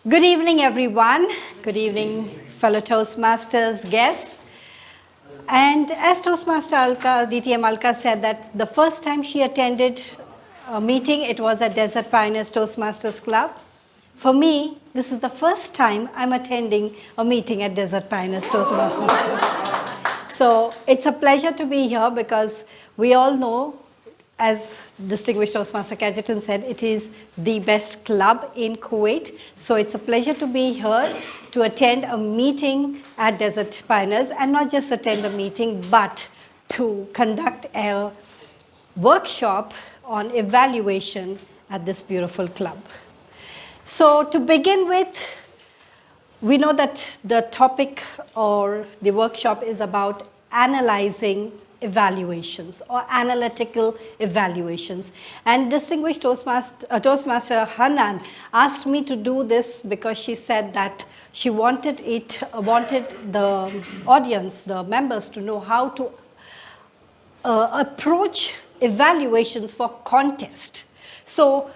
Good evening, everyone. Good evening, fellow Toastmasters, guests. And as Toastmaster Alka, DTM Alka said that the first time she attended a meeting, it was at Desert Pioneers Toastmasters Club. For me, this is the first time I'm attending a meeting at Desert Pioneers Toastmasters Club. So it's a pleasure to be here because we all know, as distinguished Toastmaster Kajetan said, it is the best club in Kuwait. So it's a pleasure to be here to attend a meeting at Desert Pioneers, and not just attend a meeting, but to conduct a workshop on evaluation at this beautiful club. So to begin with, we know that the topic or the workshop is about analyzing evaluations or analytical evaluations. And distinguished Toastmaster Hanan asked me to do this because she said that she wanted the audience, the members, to know how to approach evaluations for contest. So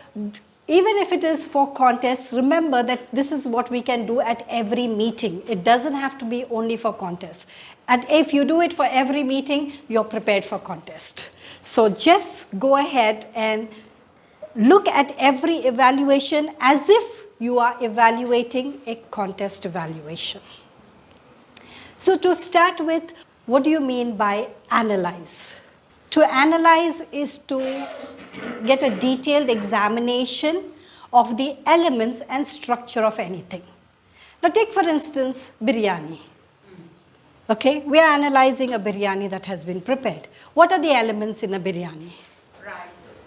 even if it is for contests, remember that this is what we can do at every meeting. It doesn't have to be only for contests. And if you do it for every meeting, you're prepared for contest. So just go ahead and look at every evaluation as if you are evaluating a contest evaluation. So to start with, what do you mean by analyze? To analyze is to get a detailed examination of the elements and structure of anything. Now take for instance biryani. Okay, we are analyzing a biryani that has been prepared. What are the elements in a biryani?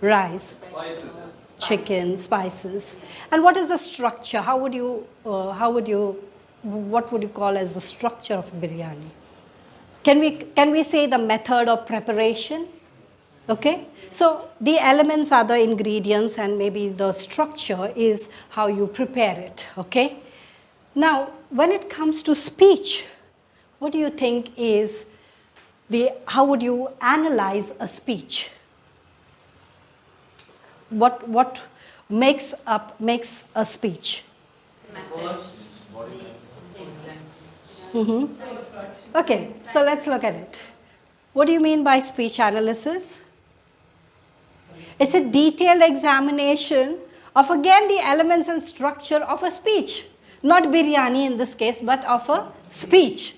Rice, spices. Chicken, spices. And what is the structure? What would you call as the structure of biryani? Can we say the method of preparation? Okay, so the elements are the ingredients and maybe the structure is how you prepare it, okay? Now, when it comes to speech, what do you think is how would you analyze a speech? What makes a speech? Message. Okay, so let's look at it. What do you mean by speech analysis? It's a detailed examination of, again, the elements and structure of a speech. Not biryani in this case, but of a speech.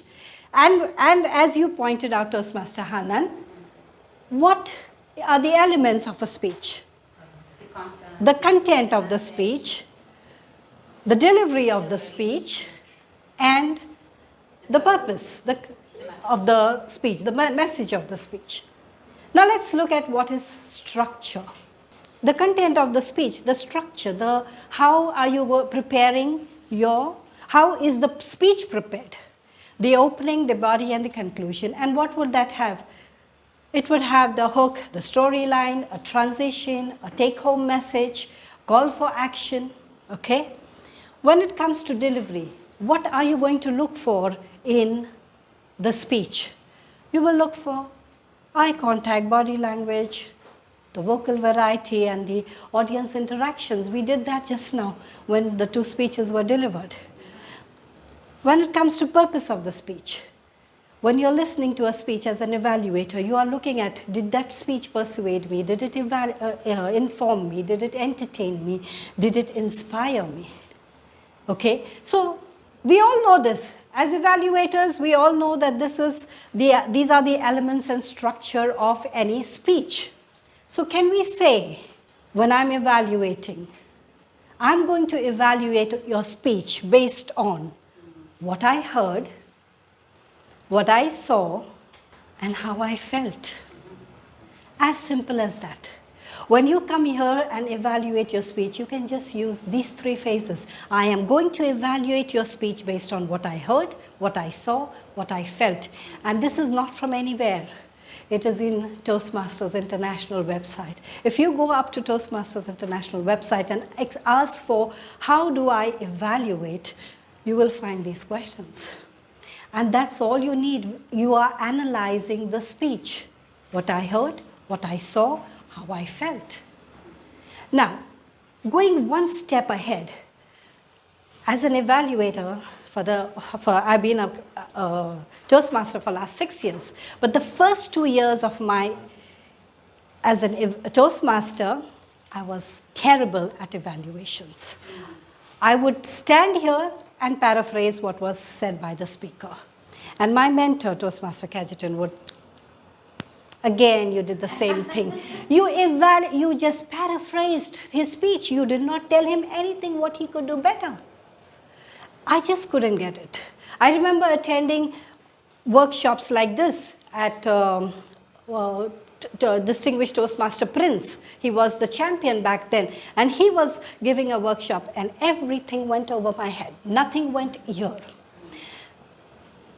And as you pointed out, Toastmaster Hanan, what are the elements of a speech? The content of the speech, the delivery of the speech, and the purpose of the speech, the message of the speech. Now let's look at what is structure. The content of the speech, the structure, how are you preparing how is the speech prepared? The opening, the body, and the conclusion. And what would that have? It would have the hook, the storyline, a transition, a take-home message, call for action, okay? When it comes to delivery, what are you going to look for in the speech? You will look for eye contact, body language, the vocal variety, and the audience interactions. We did that just now when the two speeches were delivered. When it comes to purpose of the speech, when you're listening to a speech as an evaluator, you are looking at, did that speech persuade me? Did it inform me? Did it entertain me? Did it inspire me? Okay, so we all know this. As evaluators, we all know that these are the elements and structure of any speech. So can we say, when I'm evaluating, I'm going to evaluate your speech based on what I heard, what I saw, and how I felt. As simple as that. When you come here and evaluate your speech, you can just use these three phases. I am going to evaluate your speech based on what I heard, what I saw, what I felt. And this is not from anywhere. It is in Toastmasters International website. If you go up to Toastmasters International website and ask for how do I evaluate, you will find these questions. And that's all you need. You are analyzing the speech. What I heard, what I saw, how I felt. Now, going one step ahead, As an evaluator, I've been a Toastmaster for the last 6 years, but the first 2 years of as a Toastmaster, I was terrible at evaluations. I would stand here and paraphrase what was said by the speaker. And my mentor, Toastmaster Cajetan, would, again, you did the same thing. You just paraphrased his speech. You did not tell him anything what he could do better. I just couldn't get it. I remember attending workshops like this at distinguished Toastmaster Prince. He was the champion back then, and he was giving a workshop, and everything went over my head. Nothing went here.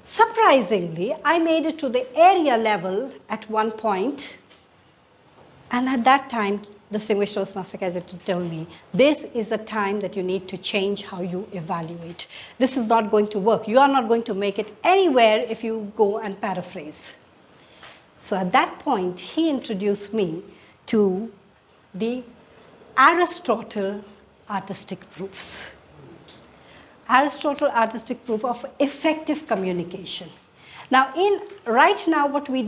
Surprisingly, I made it to the area level at one point, and at that time, distinguished Toastmaster Cajetan told me, this is a time that you need to change how you evaluate. This is not going to work. You are not going to make it anywhere if you go and paraphrase. So at that point, he introduced me to the Aristotle artistic proofs. Aristotle artistic proof of effective communication. Now, right now what we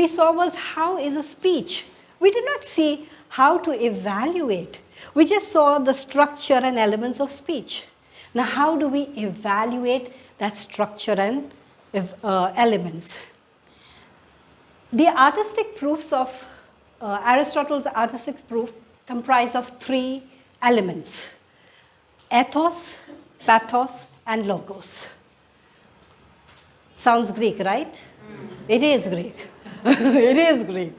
saw was how is a speech. We did not see how to evaluate. We just saw the structure and elements of speech. Now, how do we evaluate that structure and elements? The artistic proofs of Aristotle's artistic proof comprise of 3 elements: ethos, pathos, and logos. Sounds Greek, right? It is Greek. It is Greek.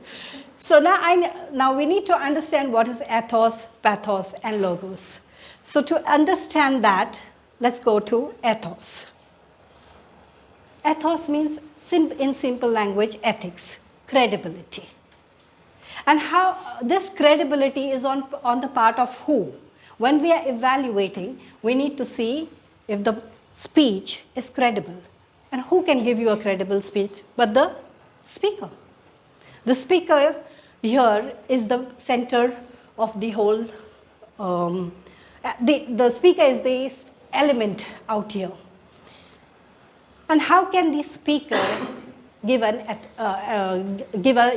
So now we need to understand what is ethos, pathos, and logos. So to understand that, let's go to ethos. Ethos means, in simple language, ethics, credibility. And how this credibility is on the part of who? When we are evaluating, we need to see if the speech is credible. And who can give you a credible speech but the speaker? The speaker here is the center of the whole, the speaker is the element out here. And how can the speaker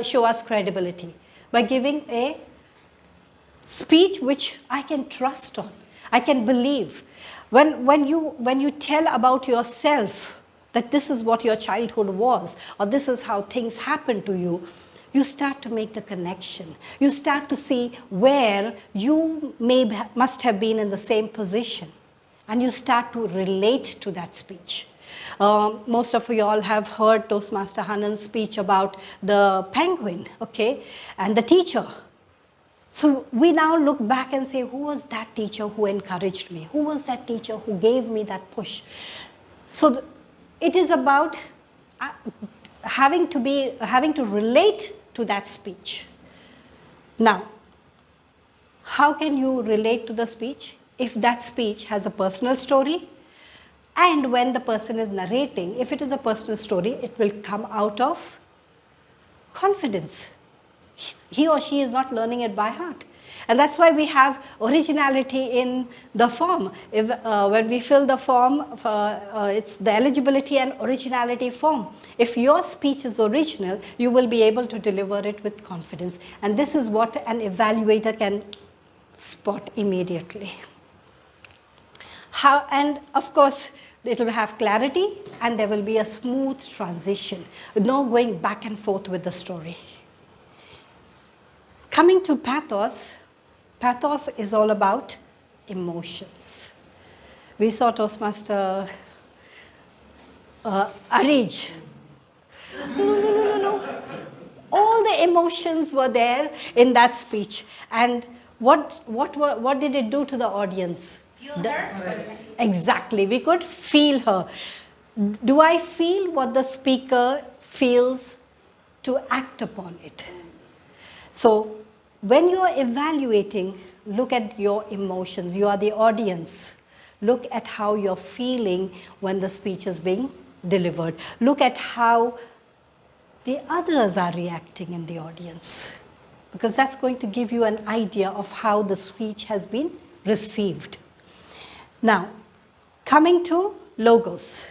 show us credibility? By giving a speech which I can trust on, I can believe. When you tell about yourself that this is what your childhood was, or this is how things happened to you, you start to make the connection. You start to see where you must have been in the same position, and you start to relate to that speech. Most of you all have heard Toastmaster Hanan's speech about the penguin, okay, and the teacher. So we now look back and say, who was that teacher who encouraged me? Who was that teacher who gave me that push? So it is about having to relate to that speech. Now, how can you relate to the speech? If that speech has a personal story, and when the person is narrating, if it is a personal story, it will come out of confidence. He or she is not learning it by heart. And that's why we have originality in the form. When we fill the form, it's the eligibility and originality form. If your speech is original, you will be able to deliver it with confidence. And this is what an evaluator can spot immediately. And of course, it will have clarity, and there will be a smooth transition, with no going back and forth with the story. Coming to pathos, pathos is all about emotions. We saw Toastmaster Arij. No. All the emotions were there in that speech. And what did it do to the audience? Feel her? Exactly. We could feel her. Do I feel what the speaker feels to act upon it? So when you are evaluating, look at your emotions. You are the audience. Look at how you're feeling when the speech is being delivered. Look at how the others are reacting in the audience, because that's going to give you an idea of how the speech has been received. Now, coming to logos.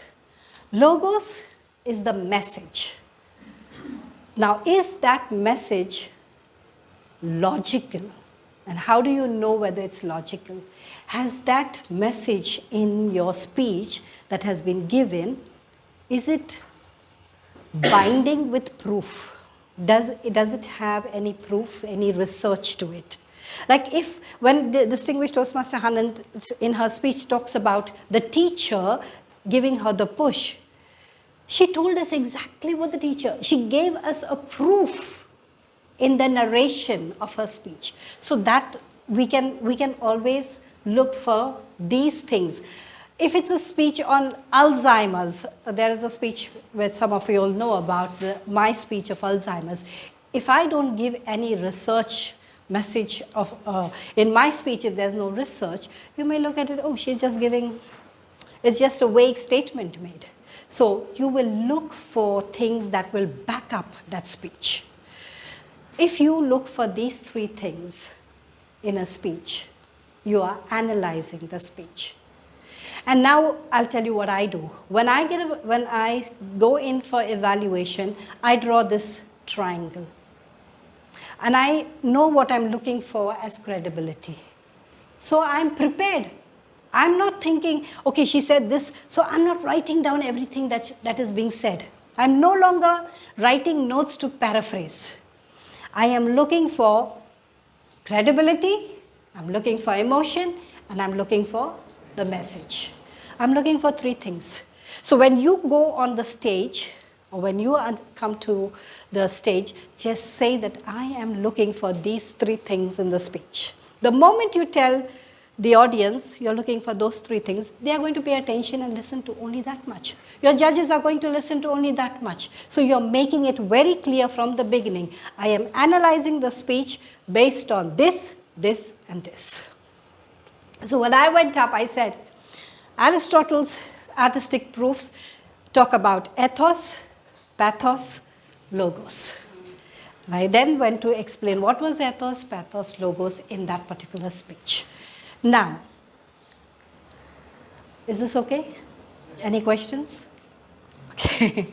Logos is the message. Now, is that message logical? And how do you know whether it's logical? Has that message in your speech that has been given, is it binding with proof? Does it have any proof, any research to it? Like if, when the distinguished Toastmaster Hanand in her speech talks about the teacher giving her the push, she told us exactly what the teacher, she gave us a proof in the narration of her speech. So that we can always look for these things. If it's a speech on Alzheimer's, there is a speech which some of you all know about, my speech of Alzheimer's. If I don't give any research message of in my speech, if there's no research, you may look at it, oh, she's just giving, it's just a vague statement made. So you will look for things that will back up that speech. If you look for these three things in a speech, you are analyzing the speech. And now I'll tell you what I do. When I go in for evaluation, I draw this triangle. And I know what I'm looking for as credibility. So I'm prepared. I'm not thinking, okay, she said this, so I'm not writing down everything that is being said. I'm no longer writing notes to paraphrase. I am looking for credibility, I'm looking for emotion, and I'm looking for the message. I'm looking for three things. So when you go on the stage, or when you come to the stage, just say that I am looking for these three things in the speech. The moment you tell the audience you're looking for those three things, they are going to pay attention and listen to only that much. Your judges are going to listen to only that much. So you're making it very clear from the beginning. I am analyzing the speech based on this, this, and this. So when I went up, I said, Aristotle's artistic proofs talk about ethos, pathos, logos. I then went to explain what was ethos, pathos, logos in that particular speech. Now, is this okay? Any questions? Okay.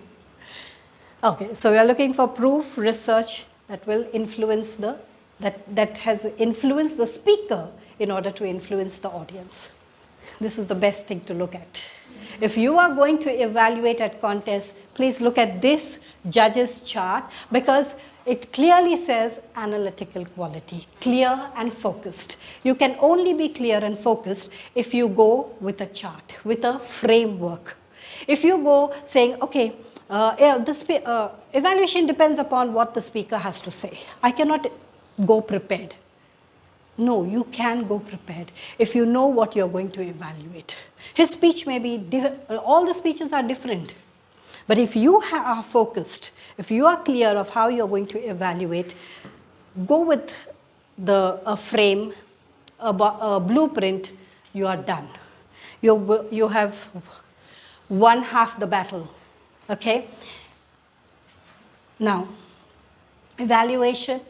Okay, so we are looking for proof, research that will influence that has influenced the speaker in order to influence the audience. This is the best thing to look at. If you are going to evaluate at contests, please look at this judge's chart, because it clearly says analytical quality, clear and focused. You can only be clear and focused if you go with a chart, with a framework. If you go saying, okay, evaluation depends upon what the speaker has to say. I cannot go prepared. No, you can go prepared if you know what you're going to evaluate. His speech may be, all the speeches are different. But if you are focused, if you are clear of how you're going to evaluate, go with a frame, a blueprint, you are done. You have won half the battle, okay? Now, evaluation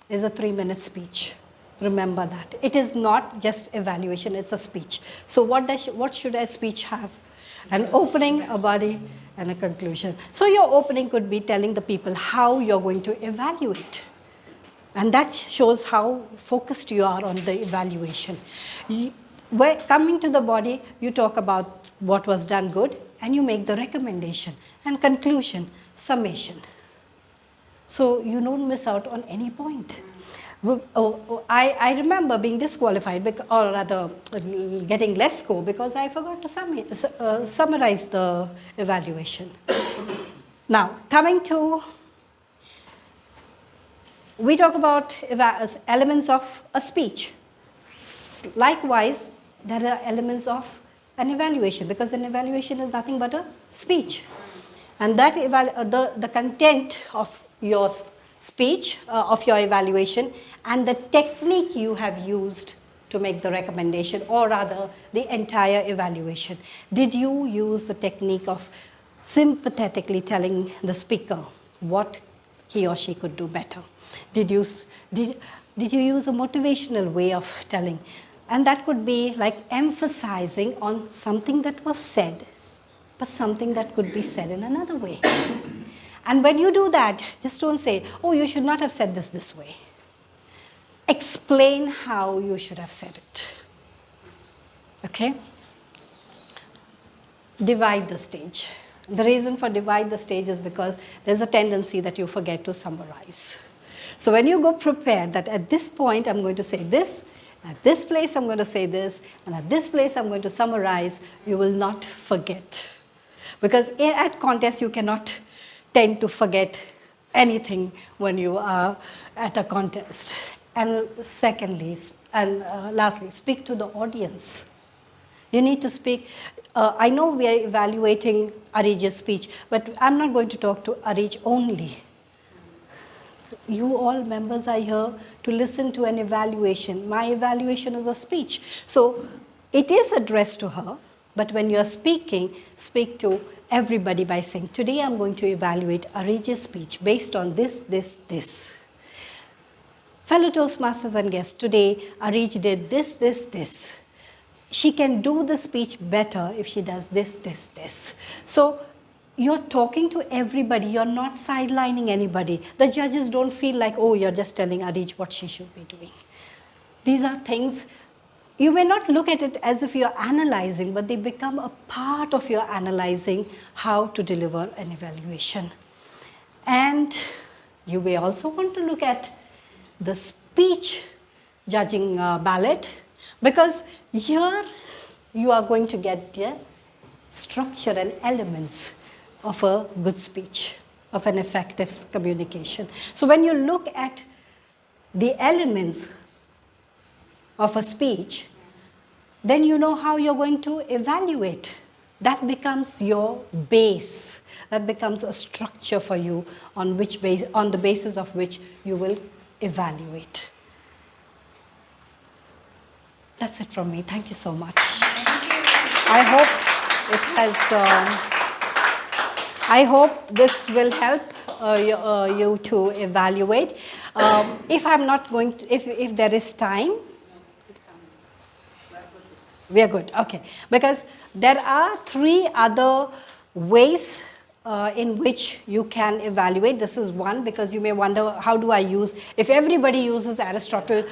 is a 3-minute speech. Remember that. It is not just evaluation, it's a speech. So what should a speech have? An opening, a body, and a conclusion. So your opening could be telling the people how you're going to evaluate. And that shows how focused you are on the evaluation. Coming to the body, you talk about what was done good, and you make the recommendation. And conclusion, summation. So you don't miss out on any point. I remember being disqualified, or rather getting less score because I forgot to summarize the evaluation. Now, coming to, we talk about elements of a speech. Likewise, there are elements of an evaluation, because an evaluation is nothing but a speech. And that the content of your speech, of your evaluation, and the technique you have used to make the recommendation, or rather the entire evaluation. Did you use the technique of sympathetically telling the speaker what he or she could do better? Did you use a motivational way of telling? And that could be like emphasizing on something that was said, but something that could be said in another way. And when you do that, just don't say, oh, you should not have said this way. Explain how you should have said it. Okay? Divide the stage. The reason for divide the stage is because there's a tendency that you forget to summarize. So when you go prepared that at this point I'm going to say this, at this place I'm going to say this, and at this place I'm going to summarize, you will not forget. Because at contest you cannot tend to forget anything when you are at a contest. And secondly, and lastly, speak to the audience. You need to speak. I know we are evaluating Arij's speech, but I'm not going to talk to Arij only. You all members are here to listen to an evaluation. My evaluation is a speech. So it is addressed to her, but when you're speaking, speak to everybody by saying, today I'm going to evaluate Arij's speech based on this, this, this. Fellow Toastmasters and guests, today Arij did this, this, this. She can do the speech better if she does this, this, this. So you're talking to everybody. You're not sidelining anybody. The judges don't feel like, oh, you're just telling Arij what she should be doing. These are things, you may not look at it as if you're analyzing, but they become a part of your analyzing how to deliver an evaluation. And you may also want to look at the speech judging ballot, because here you are going to get the structure and elements of a good speech, of an effective communication. So when you look at the elements of a speech, then you know how you're going to evaluate. That becomes your base. That becomes a structure for you on the basis of which you will evaluate. That's it from me. Thank you so much. I hope it has. I hope this will help you to evaluate. If I'm not going to, if there is time, we are good. Okay, because there are 3 other ways in which you can evaluate. This is one, because you may wonder, how do I use, if everybody uses Aristotle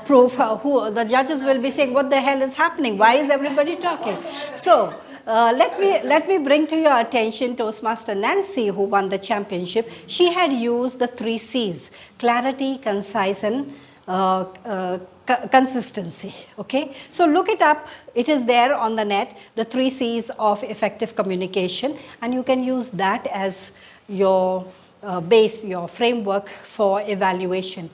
proof, the judges will be saying, what the hell is happening? Why is everybody talking? So let me bring to your attention Toastmaster Nancy, who won the championship. She had used the 3 C's: clarity, concise, and consistency. Okay, so look it up. It is there on the net, the 3 C's of effective communication, and you can use that as your base, your framework for evaluation.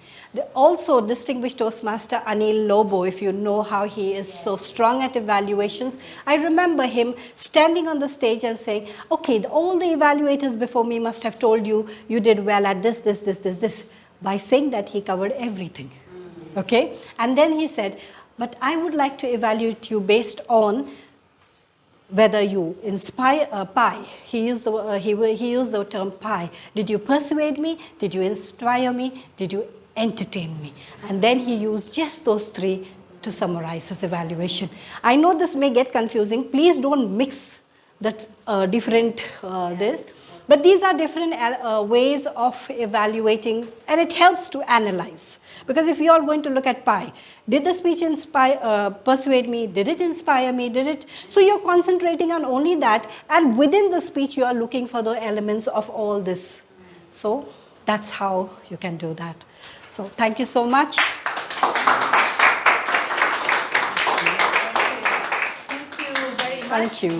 Also, distinguished Toastmaster Anil Lobo, if you know how he is so strong at evaluations, I remember him standing on the stage and saying, okay, all the evaluators before me must have told you, you did well at this, this, this, this, this. By saying that, he covered everything. Okay, and then he said, but I would like to evaluate you based on whether you inspire pie. He used the term pie. Did you persuade me? Did you inspire me? Did you entertain me? And then he used just those 3 to summarize his evaluation. I know this may get confusing. Please don't mix the different this. But these are different ways of evaluating, and it helps to analyze. Because if you are going to look at pie, did the speech persuade me? Did it inspire me? Did it? So you're concentrating on only that, and within the speech you are looking for the elements of all this. So that's how you can do that. So thank you so much. Thank you very much. Thank you.